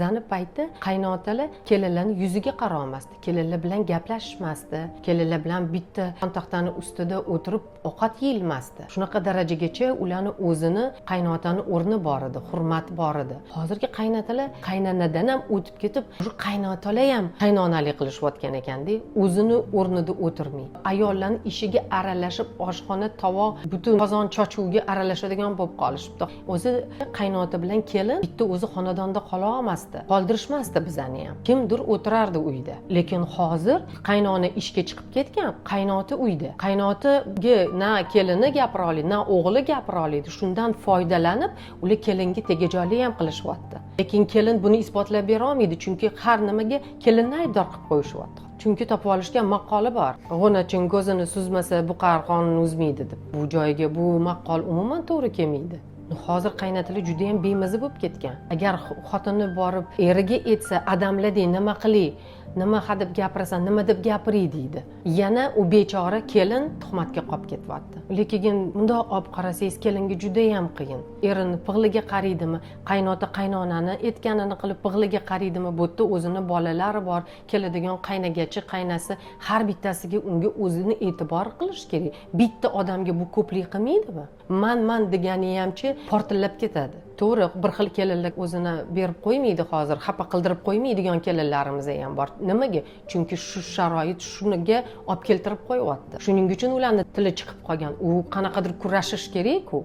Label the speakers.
Speaker 1: Bizani payti qaynotalar kelinlarni yuziga qaramasdi, kelinlar bilan gaplashishmasdi, kelinlar bilan bitta xontaxtani ustida o'tirib ovqat yeyilmasdi. Shunaqa darajagacha ularni o'zini qaynotani o'rni bor edi, hurmati bor edi. Hozirgi qaynotalar qaynanadan ham o'tib ketib, shu qaynotalar ham qaynonalik qilishayotgan ekanda, o'zini o'rnida o'tirmaydi. Ayollarni ishiga aralashib, oshxona, tovoq, butun qozon chochuvga aralashadigan bo'lib qolishibdi. O'zi qaynota bilan kelin bitta o'zi xonadonda qola olmasdi. Qoldirishmasdi bizani ham. Kimdir o'tirardi uyda. Lekin hozir qaynona ishga chiqib ketgan, qaynota uyda. Qaynotaga na kelini gapira oladi, na o'g'li gapira oladi. Shundan foydalanib, ular kelinga tegajoqlik ham qilishyapti. Lekin kelin buni isbotlab bera olmaydi, chunki har nimaga kelinni aybdor qilib qo'yishyapti. Chunki topib olishgan maqoli bor. G'unachin ko'zini suzmasa buqar qonini uzmaydi deb. Bu joyga bu maqol umuman to'g'ri kelmaydi. Hozir qaynotalar juda ham bemaza bo'lib ketgan. Agar xotini borib eriga aytsa, adamlading nima qilay, nima hadeb gapirasan, nima deb gapiray deydi. Yana u bechora kelin tuhmatga qolib ketyapti. Lekin bundoq olib qarasangiz, kelinga juda ham qiyin. Erini pig'liga qaraydimi, qaynota qaynonani aytganini qilib pig'liga qaraydimi, bu yerda o'zini bolalari bor, keladigan qaynagachi, qaynasi har bittasiga unga o'zini e'tibor qilish kerak. Bitta odamga bu ko'plik qilmaydimi? Man degani hamchi portillab ketadi. To'g'ri, bir xil kelinlar o'zini berib qo'ymaydi hozir, xafa qildirib qo'ymaydigan kelinlarimiz ham bor. Nimaga? Chunki shu sharoit shuniga olib keltirib qo'yapti. Shuning uchun ularning tili chiqib qolgan. U qanaqadir kurashish kerak-ku.